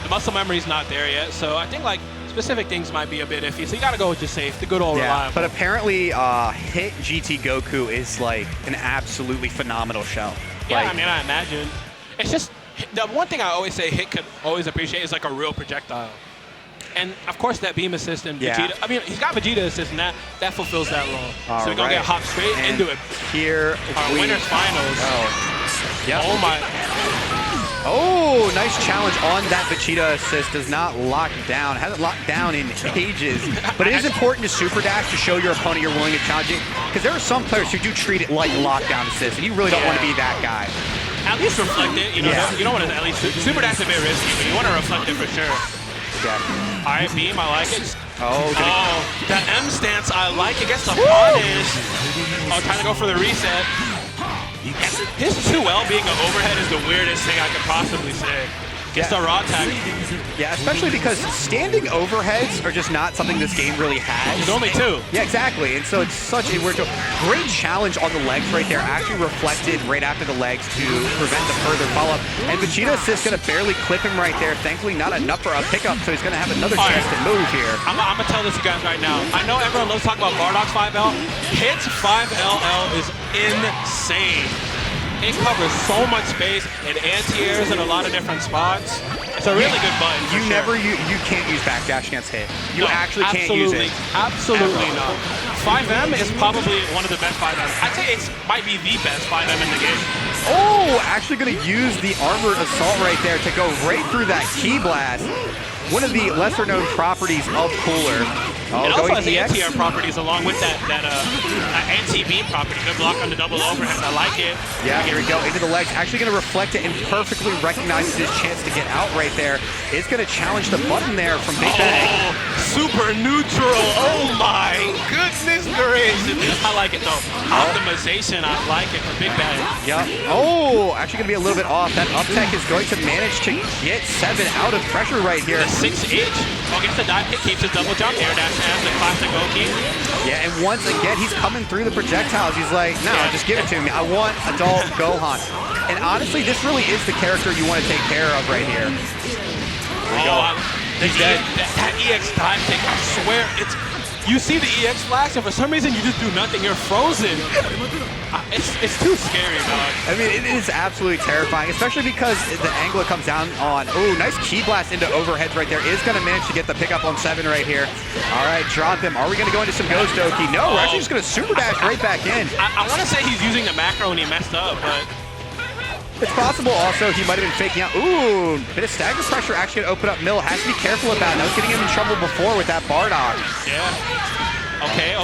the muscle memory's not there yet, so I think like specific things might be a bit iffy. So you gotta go with just safe, the good old reliable. But apparently, Hit GT Goku is like an absolutely phenomenal shell. Yeah, like, I mean, I imagine. It's just the one thing I always say Hit could always appreciate is like a real projectile. And of course that beam assist and Vegeta, I mean, he's got Vegeta assist and that fulfills that role. So we're gonna get hopped straight into it. Here our winners finals. Oh, yep. Oh my. Oh, nice challenge on that Vegeta assist. Does not lock down. Hasn't locked down in ages. But it is important to super dash to show your opponent you're willing to challenge it. Because there are some players who do treat it like lockdown assist, and you really don't want to be that guy. At least reflect it. You know, you don't want to at least super dash a bit risky, but you want to reflect it for sure. Yeah. All right, beam, I like it. Oh, that M stance I like. It gets the punish. Oh, trying to go for the reset. His 2L being an overhead is the weirdest thing I could possibly say. It's a raw tag. Yeah, especially because standing overheads are just not something this game really has. There's only two. Yeah, exactly. And so it's such a weird, great challenge on the legs right there. Actually reflected right after the legs to prevent the further follow-up. And Vegeta assist gonna barely clip him right there. Thankfully, not enough for a pickup, so he's gonna have another chance to move here. I'm gonna tell this to you guys right now. I know everyone loves talking about Bardock's 5L. Hit's 5LL is insane. It covers so much space and anti-airs in a lot of different spots. It's a really good button. You can't use backdash against Hit. You actually can't use it. Absolutely not. 5M is probably one of the best 5Ms. I'd say it might be the best 5M in the game. Oh, actually going to use the armored assault right there to go right through that Ki Blast. One of the lesser known properties of Cooler. Oh, it also has anti-air properties along with that anti-beam property. Good block on the double overhead. I like it. Yeah, here we go. Into the legs. Actually going to reflect it and perfectly recognizes his chance to get out right there. It's going to challenge the button there from BigBag. Super neutral. Oh my goodness gracious. I like it though. Optimization, I like it for BigBag. Yep. Oh, actually going to be a little bit off. That up tech is going to manage to get 7 out of pressure right here. 6-inch. Oh, gets the dive kick, keeps his double jump, air dash as the classic Oki. Yeah, and once again, he's coming through the projectiles. He's like, no, just give it to me. I want adult Gohan. And honestly, this really is the character you want to take care of right here. He's dead. That EX dive kick, I swear, you see the EX flash, and for some reason you just do nothing. You're frozen. It's too scary, dog. I mean, it is absolutely terrifying, especially because the angle it comes down on. Oh, nice Ki Blast into overheads right there. Is going to manage to get the pickup on 7 right here. All right, drop him. Are we going to go into some Ghost Oki? No, we're actually just going to super dash right back in. I want to say he's using the macro and he messed up, but it's possible also he might have been faking out. Ooh, bit of stagger pressure actually going to open up Mill. Has to be careful about it. That was getting him in trouble before with that Bardock. Yeah. Okay.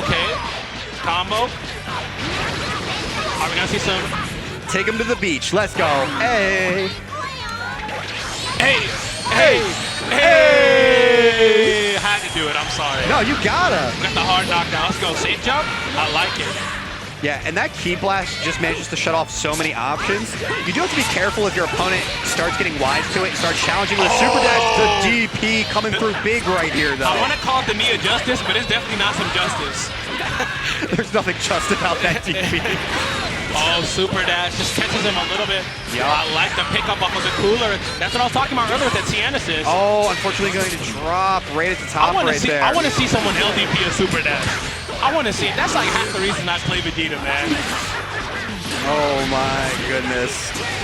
Combo. Are we going to see some? Take him to the beach. Let's go. Hey. Had to do it. I'm sorry. No, you gotta. Got the hard knockdown. Let's go. Safe jump. I like it. Yeah, and that Ki Blast just manages to shut off so many options. You do have to be careful if your opponent starts getting wise to it and starts challenging with a super dash. The DP coming through big right here, though. I want to call it the Nia Justice, but it's definitely not some justice. There's nothing just about that DP. Oh, super dash just catches him a little bit. Yeah. I like the pickup off of the cooler. That's what I was talking about earlier with that Tien assist. Oh, unfortunately going to drop right at the top there. I want to see someone LDP a super dash. I want to see it. That's like half the reason I play Vegeta, man. Oh my goodness.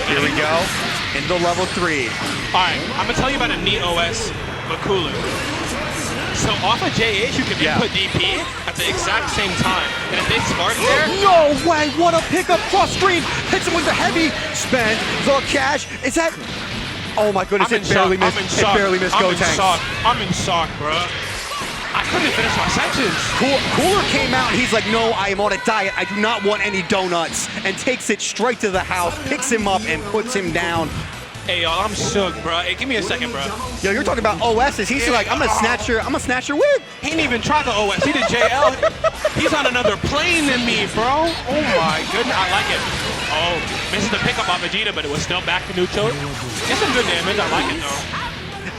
Here we go. Into level 3. All right, I'm going to tell you about a neat OS, but cooler. So off of JH, you can input DP at the exact same time. And if they spark there... No way! What a pickup cross screen! Hits him with the heavy spend. The cash. Is that... Oh my goodness, it barely missed. It barely missed Gotenks. I'm in shock, bro. I couldn't finish my sentence. Cooler came out and he's like, no, I am on a diet. I do not want any donuts. And takes it straight to the house, picks him up, and puts him down. Hey, y'all, I'm shook, bro. Hey, give me a second, bro. Yo, you're talking about OSs. He's like, I'm gonna snatch your wig. He didn't even try the OS. He did JL. He's on another plane than me, bro. Oh my goodness, I like it. Oh, misses the pickup on Vegeta, but it was still back to neutral. It's some good damage. I like it though.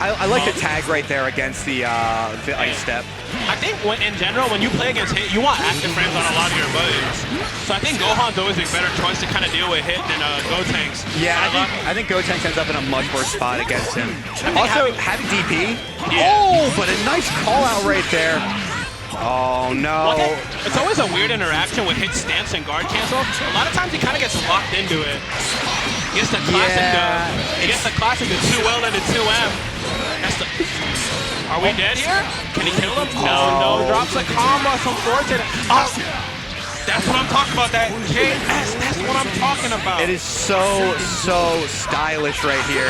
I like the tag right there against the ice step. I think in general, when you play against Hit, you want active frames on a lot of your buttons. So I think Gohan's always a better choice to kind of deal with Hit than Gotenks. Yeah, I think Gotenks ends up in a much worse spot against him. Also, having DP. Yeah. Oh, but a nice call out right there. Oh, no. Well, it's always a weird interaction with Hit stance and guard cancel. A lot of times he kind of gets locked into it. Gets the classic, the 2L and the 2M. That's the... Are we dead here? Can he kill him? No. Oh, no. Drops a combo. It's unfortunate. Oh, that's what I'm talking about. That JS. That's what I'm talking about. It is so stylish right here.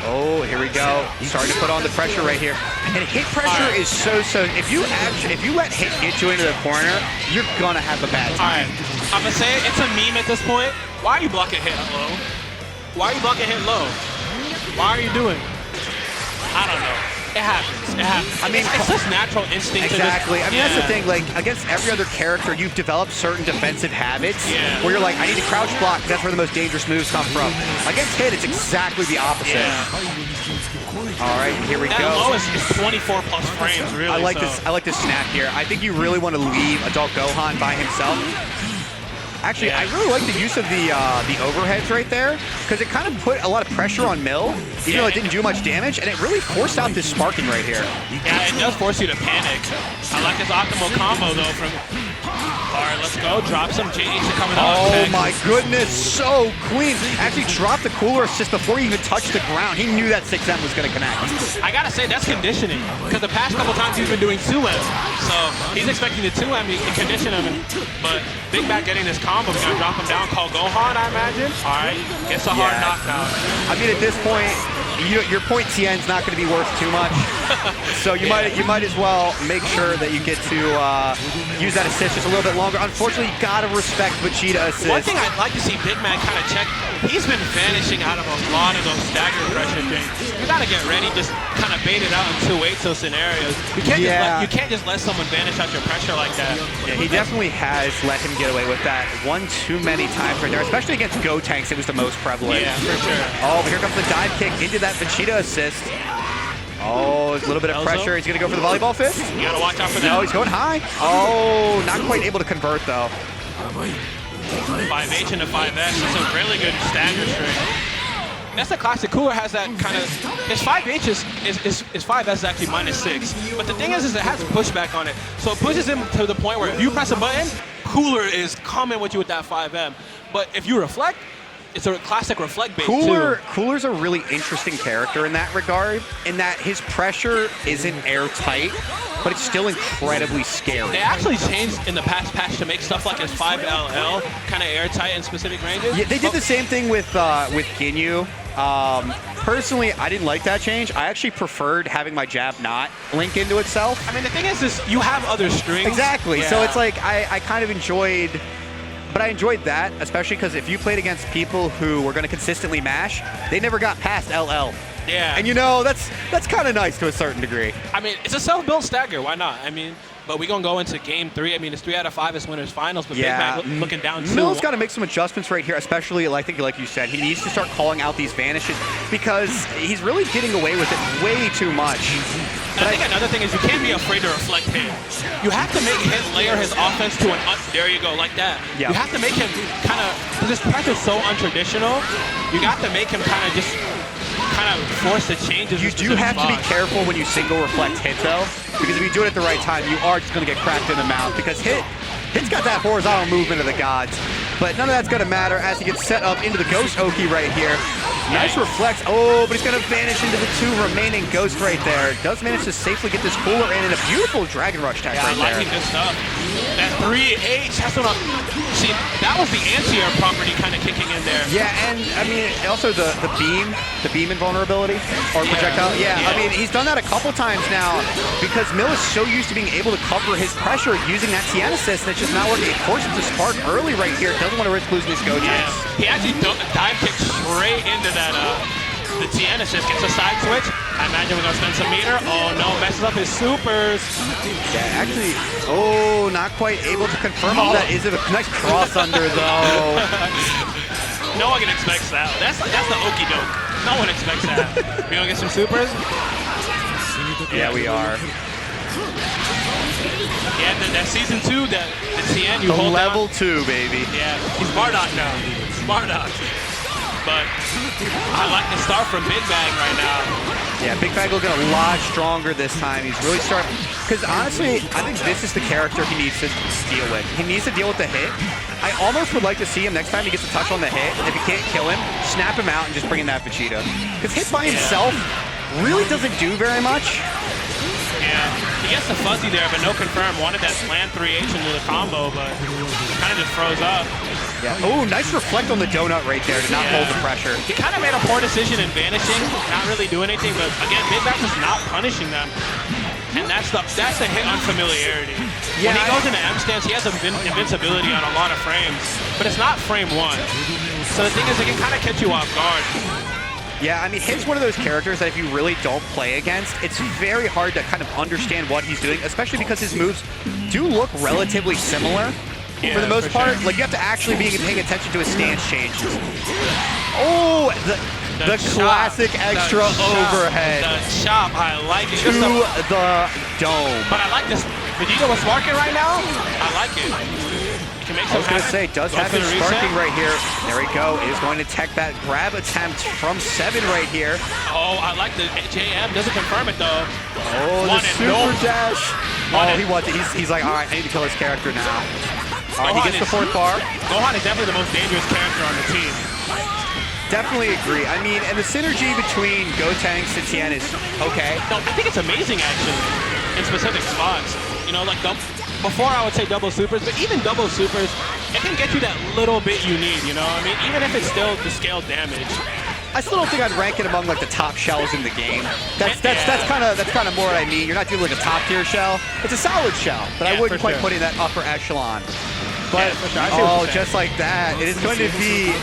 Oh, here we go. Starting to put on the pressure right here. And hit pressure is so. If you let hit get you into the corner, you're gonna have a bad time. All right. I'm gonna say it's a meme at this point. Why are you blocking hit low? Why are you blocking hit low? Why are you doing? I don't know. It happens. It happens. I mean, it's just natural instinct. Exactly. I mean, that's the thing. Like, against every other character, you've developed certain defensive habits where you're like, I need to crouch block. That's where the most dangerous moves come from. Against hit, it's exactly the opposite. All right, here we go. That low is 24 plus frames, really. I like this. I like this snap here. I think you really want to leave Adult Gohan by himself. Actually, I really like the use of the overheads right there, because it kind of put a lot of pressure on Mill, even though it didn't do much damage, and it really forced out this sparking right here. Yeah, it does force you to panic. I like his optimal combo, though, from... All right, let's go. Drop some JH coming out. Oh, my goodness. So clean. Actually dropped the cooler assist before he even touched the ground. He knew that 6M was going to connect. I got to say, that's conditioning, because the past couple times he's been doing 2M. So he's expecting the 2M to condition him. But Big Bag getting this combo is going to drop him down, call Gohan, I imagine. All right, gets a hard knockdown. I mean, at this point, your point TN's not going to be worth too much. So you might as well make sure that you get to use that assist just a little bit longer. Unfortunately, you got to respect Vegeta assist. One thing I'd like to see Big Man kind of check, he's been vanishing out of a lot of those stagger pressure things. You got to get ready, just kind of bait it out in 2-8 scenarios. You can't just let someone vanish out your pressure like that. Yeah, he definitely has let him get away with that one too many times right there, especially against Gotenks. It was the most prevalent. Yeah, for sure. Oh, but here comes the dive kick into that Vegeta assist. Oh, a little bit of pressure. He's going to go for the volleyball fist. You got to watch out for that. No, he's going high. Oh, not quite able to convert, though. 5H into 5S. That's a really good stagger string. That's the classic. Cooler has that kind of... His 5H is 5S is actually -6. But the thing is it has pushback on it. So it pushes him to the point where if you press a button, Cooler is coming with you with that 5M. But if you reflect, it's a classic reflect bait too. Cooler's a really interesting character in that regard, in that his pressure isn't airtight, but it's still incredibly scary. They actually changed in the past patch to make stuff like his 5LL kind of airtight in specific ranges. Yeah, they did the same thing with Ginyu. Personally, I didn't like that change. I actually preferred having my jab not link into itself. I mean, the thing is you have other strings. Exactly. Yeah. So it's like I kind of enjoyed... But I enjoyed that, especially because if you played against people who were going to consistently mash, they never got past LL. Yeah. And you know, that's kind of nice to a certain degree. I mean, it's a self-built stagger. Why not? I mean, but we're going to go into game 3. I mean, it's 3 out of 5 as winners finals, but Big Bag looking down 2. Mill's got to make some adjustments right here, especially, I think, like you said, he needs to start calling out these vanishes because he's really getting away with it way too much. I think another thing is you can't be afraid to reflect hit. You have to make hit layer his offense to an there you go, like that. Yeah. You have to make him kind of, because his pressure's so untraditional, you got to make him kind of just force the changes. You do have to be careful when you single reflect hit though, because if you do it at the right time, you are just going to get cracked in the mouth because Hit's got that horizontal movement of the gods. But none of that's going to matter as he gets set up into the Ghost Oki right here. Nice reflex. Oh, but he's going to vanish into the 2 remaining Ghosts right there. Does manage to safely get this cooler in and a beautiful Dragon Rush tag right there. Liking this stuff. That 3H, that's what see, that was the anti-air property kind of kicking in there. Yeah, and I mean, also the beam invulnerability or projectile. Yeah, I mean, he's done that a couple times now because Mill is so used to being able to cover his pressure using that TN assist, and it's just not working. It forces the spark early right here. Doesn't want to risk losing his go chance. Yeah. He actually dive kicked straight into that the TN assist, gets a side switch. I imagine we're gonna spend some meter. Oh no, messes up his supers. Yeah, actually, oh, not quite able to confirm all that. Is it a nice cross under though? No one can expect that. That's the okey doke. No one expects that. We gonna get some supers? Yeah, we are. Yeah, that season 2, the TN, you The hold level down. 2, baby. Yeah, he's Bardock now. Bardock. But I like the start from Big Bag right now. Yeah, Big Bag looking a lot stronger this time. He's really starting, because honestly, I think this is the character he needs to deal with. He needs to deal with the hit. I almost would like to see him next time he gets a touch on the hit, and if he can't kill him, snap him out and just bring in that Vegeta. Because hit by himself really doesn't do very much. Yeah, he gets the fuzzy there, but no confirm. Wanted that slam 3H into the combo, but kind of just froze up. Yeah. Oh, nice reflect on the donut right there to not hold the pressure. He kind of made a poor decision in vanishing, not really doing anything, but again, Big Bag was not punishing them. And that's the hit on familiarity. Yeah, when he goes into M stance, he has invincibility on a lot of frames, but it's not frame 1. So the thing is, it can kind of catch you off guard. Yeah, I mean, Hit's one of those characters that if you really don't play against, it's very hard to kind of understand what he's doing, especially because his moves do look relatively similar. For the most part, like you have to actually be paying attention to his stance changes. Oh, the classic extra overhead. The chop, I like it. To the dome. But I like this. Vegeta was sparking right now. I like it. You can make I was going to say, does have his sparking right here. There we go. Is going to tech that grab attempt from 7 right here. Oh, I like the JM. Doesn't confirm it though. Oh, the super dash. Oh, he wants it. He's like, all right, I need to kill this character now. All right, he gets the 4th bar. Gohan is definitely the most dangerous character on the team. Definitely agree. I mean, and the synergy between Gotenks and Tien is okay. No, I think it's amazing actually in specific spots. You know, like before I would say double supers, but even double supers, it can get you that little bit you need. You know, I mean, even if it's still the scale damage. I still don't think I'd rank it among like the top shells in the game. That's kind of more what I mean. You're not doing like a top tier shell. It's a solid shell, but I wouldn't quite put it in that upper echelon. But oh, just like that, it is going to be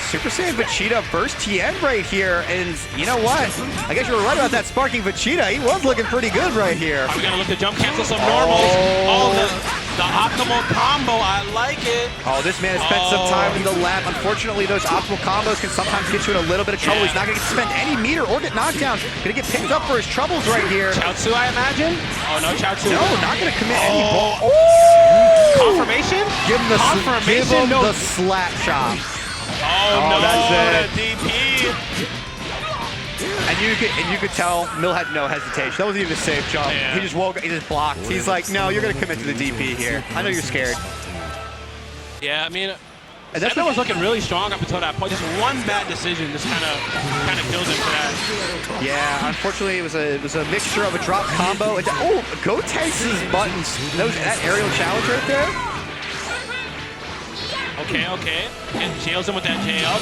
Super Saiyan Vegeta versus Tien right here. And you know what? I guess you were right about that sparking Vegeta. He was looking pretty good right here. Are we gonna look to jump cancel some normals? Oh, the optimal combo. I like it. Oh, this man has spent some time in the lab. Unfortunately, those optimal combos can sometimes get you in a little bit of trouble. He's not going to spend any meter or get knocked down. Going to get picked up for his troubles right here. Chaozu, I imagine? Oh, no, Chaozu. No, not going to commit any ball. Oh! Confirmation? Give him the slap chop. Oh, no, that's it. the DP. And you could tell Mill had no hesitation. That wasn't even a safe jump. Yeah. He just woke up, he just blocked. He's like, no, you're going to commit to the DP here. I know you're scared. Yeah, I mean, Xanadu was looking really strong up until that point. Just one bad decision just kind of killed him for that. Yeah, unfortunately, it was a mixture of a drop combo. Oh, Gotenks' buttons. That aerial challenge right there. Okay. And jails him with that JL.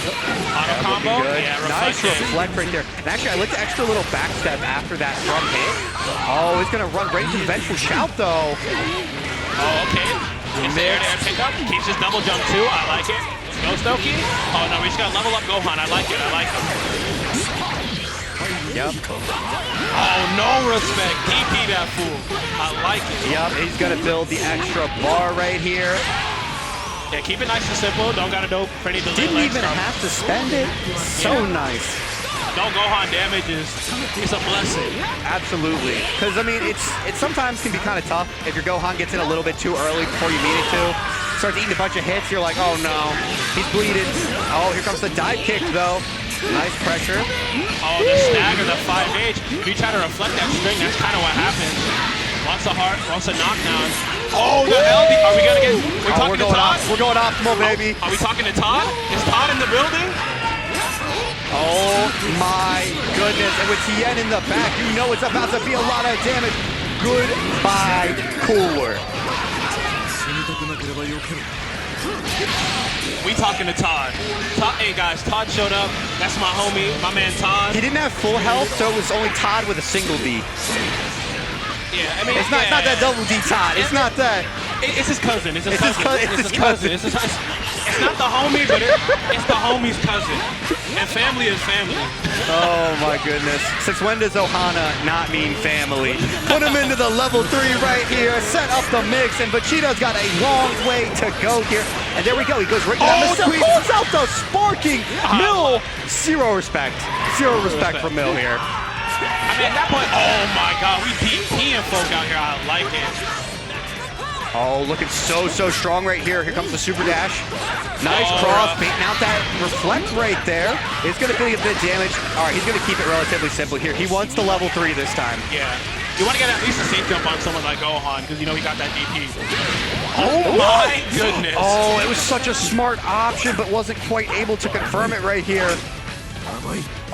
Auto combo. Yeah, nice reflect right there. And actually, I like the extra little backstep after that from hit. Oh, he's going to run right into the vengeful shout, though. Oh, okay. It's the air pickup. Keeps his double jump, too. I like it. Go Stokey. Oh, no, we just got to level up Gohan. I like it. Yep. Oh, no respect. DP that fool. I like it. Yep, he's going to build the extra bar right here. Yeah, keep it nice and simple. Don't gotta do for any delay. Didn't even have to spend it. So nice. No Gohan damage it's a blessing. Absolutely. Because I mean, it sometimes can be kind of tough if your Gohan gets in a little bit too early before you mean it to. Starts eating a bunch of hits. You're like, oh no, he's bleeding. Oh, here comes the dive kick though. Nice pressure. Oh, the stagger, the 5H. If you try to reflect that string, that's kind of what happens. Wants a heart, wants a knockdown. Oh, the LD. Are we gonna get? We're talking to Todd. We're going optimal, baby. Are we talking to Todd? Is Todd in the building? Oh my goodness! And with Tien in the back, you know it's about to be a lot of damage. Goodbye, Cooler. We talking to Todd. Hey guys, Todd showed up. That's my homie, my man Todd. He didn't have full health, so it was only Todd with a single D. Yeah, I mean, it's not that double D Todd. It's not that. It's his cousin. It's his cousin. It's not the homie, but it's the homie's cousin. And family is family. Oh my goodness. Since when does Ohana not mean family? Put him into the level 3 right here. Set up the mix, and Vegeta's got a long way to go here. And there we go. He goes right down the squeeze. Pulls out the sparking. Mill, zero respect. Zero respect for Mill here. I mean, at that point, oh my God, we DPing folk out here. I like it. Oh, looking so strong right here. Here comes the super dash. Nice cross, baiting out that reflect right there. It's going to be a bit damage. All right, he's going to keep it relatively simple here. He wants the level 3 this time. Yeah. You want to get at least a safe jump on someone like Gohan because you know he got that DP. Oh my goodness. Oh, it was such a smart option, but wasn't quite able to confirm it right here.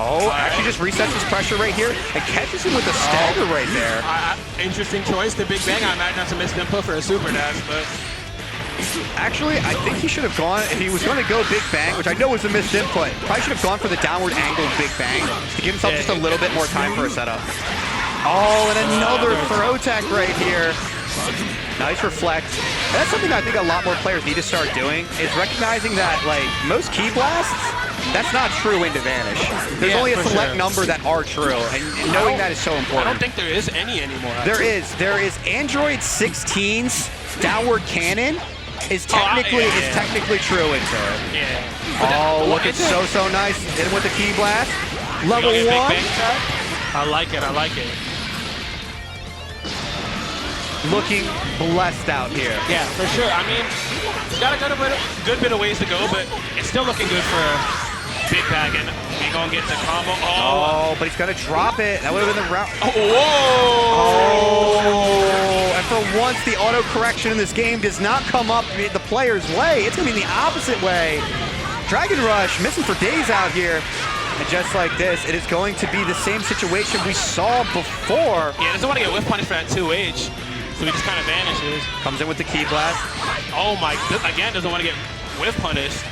Oh, actually just resets his pressure right here and catches him with a stagger right there. Interesting choice to Big Bang. I imagine that's a missed input for a super dash, but... Actually, I think he should have gone, if he was going to go Big Bang, which I know was a missed input, probably should have gone for the downward angled Big Bang to give himself just a little bit more time for a setup. Oh, and another throw tech right here. Nice reflect. And that's something I think a lot more players need to start doing, is recognizing that, like, most key blasts, that's not true into Vanish. There's only a select number that are true, and knowing that is so important. I don't think there is any anymore. There is. There is Android 16's downward cannon is technically true into it. Yeah. Oh, looking so nice. Hit him with the key blast. Level 1. I like it. I like it. Looking blessed out here. Yeah, for sure. I mean, he's got a good bit of ways to go, but it's still looking good for Big Bag, and he's gonna get the combo. Oh, but he's gonna drop it. That would have been the route. Oh, whoa! And for once, the auto correction in this game does not come up the player's way. It's gonna be the opposite way. Dragon Rush missing for days out here. And just like this, it is going to be the same situation we saw before. Yeah, doesn't want to get whiff punished for that 2H. So he just kind of vanishes. Comes in with the key blast. Oh my, again, doesn't want to get whiff punished.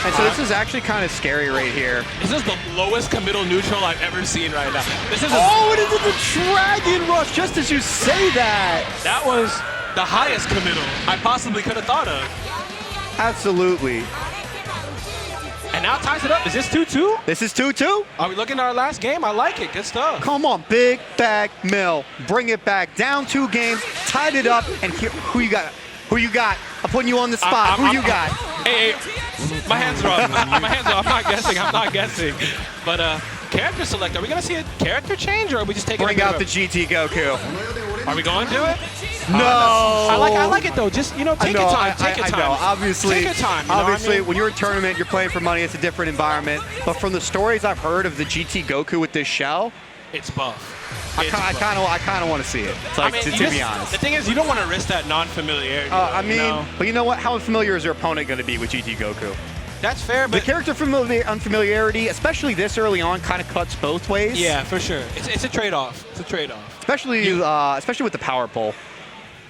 And so this is actually kind of scary right here. This is the lowest committal neutral I've ever seen right now. This is it is the Dragon Rush, just as you say that. That was the highest committal I possibly could have thought of. Absolutely. And now it ties it up. Is this 2-2? This is 2-2. Are we looking at our last game? I like it. Good stuff. Come on, BigBagMill. Bring it back. Down 2 games, tied it up, and here, who you got? Who you got? I'm putting you on the spot. Who you got? Hey, my hands are up. My hands are up. I'm not guessing. But character select. Are we going to see a character change, or are we just taking Bring out the GT Goku. Are we going to do it? No. I like it though. Just, take your time. Take your time. I know. Obviously, take your time. Obviously, when you're in a tournament, you're playing for money. It's a different environment. But from the stories I've heard of the GT Goku with this shell, it's buff. I kind of want to see it. It's like, to be honest. The thing is, you don't want to risk that non-familiarity. But you know what? How unfamiliar is your opponent going to be with GT Goku? That's fair, but the character unfamiliarity, especially this early on, kind of cuts both ways. Yeah, for sure. It's a trade-off. It's a trade-off. Especially with the power pull.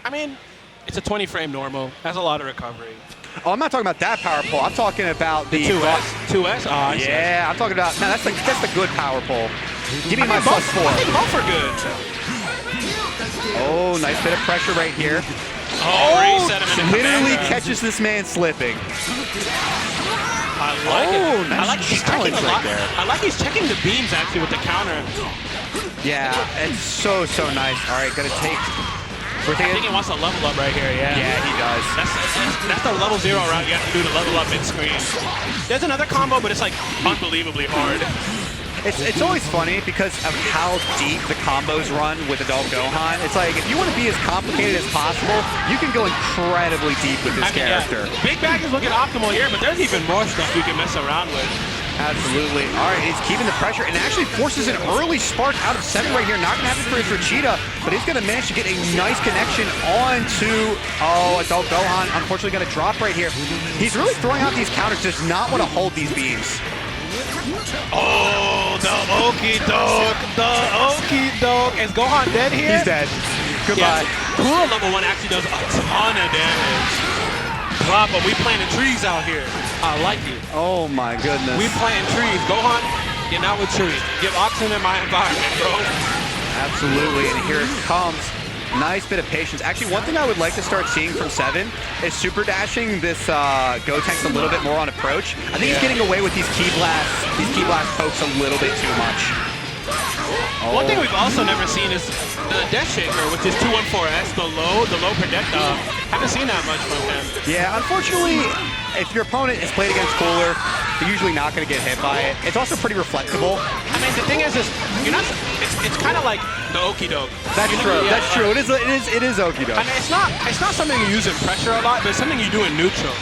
I mean, it's a 20-frame normal. Has a lot of recovery. Oh, I'm not talking about that power pull. I'm talking about the 2S. 2S? Oh, yeah, I'm talking about. No, that's the good power pull. Give me my +4. I think both are good. Oh, nice bit of pressure right here. Reset him. Literally catches this man slipping. I like it. Nice I like he's checking a lot. There. I like he's checking the beams actually with the counter. Yeah, it's so nice. All right, gonna take. I think he wants to level up right here. Yeah. Yeah, he does. That's the level 0 route you have to do to level up mid-screen. There's another combo, but it's like unbelievably hard. It's always funny because of how deep the combos run with Adult Gohan. It's like, if you want to be as complicated as possible, you can go incredibly deep with this character. Yeah. Big Bag is looking optimal here, but there's even more stuff you can mess around with. Absolutely. All right, he's keeping the pressure and actually forces an early spark out of 7 right here. Not going to happen for Vegeta, but he's going to manage to get a nice connection onto, Adult Gohan. Unfortunately going to drop right here. He's really throwing out these counters, does not want to hold these beams. Oh, the okie doke. The okie doke. Is Gohan dead here? He's dead. Goodbye. Yeah. Cool level 1 actually does a ton of damage. Wow, but we planting trees out here. I like it. Oh my goodness. We planting trees. Gohan, get out with trees. Give oxygen in my environment, bro. Absolutely, and here it comes. Nice bit of patience. Actually, one thing I would like to start seeing from Seven is super dashing this Gotenks a little bit more on approach. I think he's getting away with these key blast pokes a little bit too much. One thing we've also never seen is the Death Shaker with his 214S, the low projectile. Haven't seen that much from him. Yeah, unfortunately, if your opponent is played against Cooler, they're usually not going to get hit by it. It's also pretty reflectable. I mean, the thing is you're not. It's kind of like the okie doke. That's true. Yeah, that's true. It is okie doke. I mean, it's not something you use in pressure a lot, but it's something you do in neutral.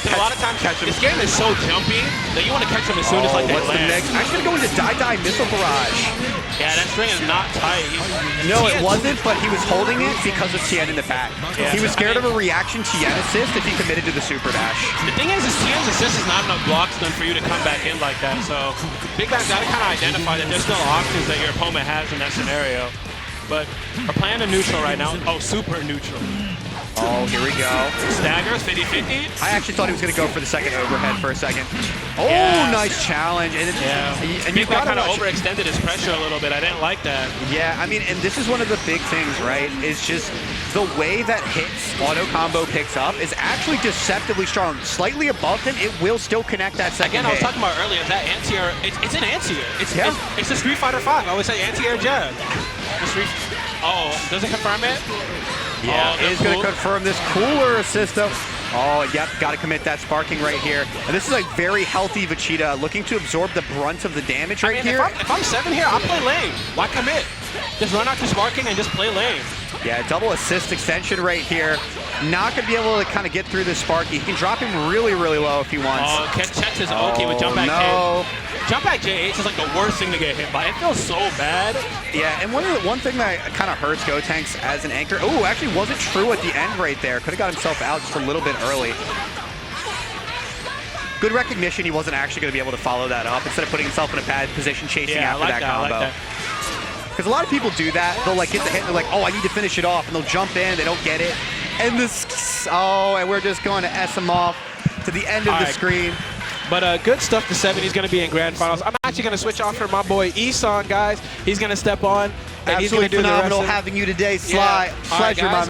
A lot of times, this game is so jumpy that you want to catch them as soon as like they what's land. The next? I'm going to go into Die Missile Barrage. Yeah, that string is not tight. No, it wasn't, but he was holding it because of Tien in the back. Yeah, he was scared of a reaction Tien assist if he committed to the super dash. The thing is Tien's assist is not enough blocks done for you to come back in like that. So BigBag got to kind of identify that there's still options that your opponent has in that scenario. But we're playing a neutral right now. Oh, super neutral. Oh, here we go. Staggers, 50-50. I actually thought he was going to go for the second overhead for a second. Oh, yeah. Nice challenge. And you've got kind of overextended his pressure a little bit. I didn't like that. Yeah, I mean, and this is one of the big things, right? Is just the way that hits auto combo picks up is actually deceptively strong. Slightly above him, it will still connect that second hit. I was talking about earlier, that anti-air, it's an anti-air. It's a Street Fighter 5. I would say anti-air jab. Does it confirm it? Yeah, it is going to confirm this Cooler assist though. Oh, yep, got to commit that sparking right here. And this is a very healthy Vegeta looking to absorb the brunt of the damage right here. If I'm Seven here, I'll play lane. Why commit? Just run out to sparking and just play lane. Yeah, double assist extension right here. Not going to be able to kind of get through this Sparky. He can drop him really, really low if he wants. Oh, checks his Oki with jump back J. Jump back J8 is like the worst thing to get hit by. It feels so bad. Yeah, and one thing that kind of hurts Gotenks as an anchor. Oh, actually wasn't true at the end right there. Could have got himself out just a little bit early. Good recognition. He wasn't actually going to be able to follow that up instead of putting himself in a bad position chasing after that combo. Because a lot of people do that. They'll like get the hit and they're like, oh, I need to finish it off. And they'll jump in. They don't get it. And this, and we're just going to S him off to the end of the screen. But good stuff to Seven. He's going to be in grand finals. I'm actually going to switch off for my boy Isan, guys. He's going to step on. And absolutely phenomenal having you today, Sly. Pleasure, my man.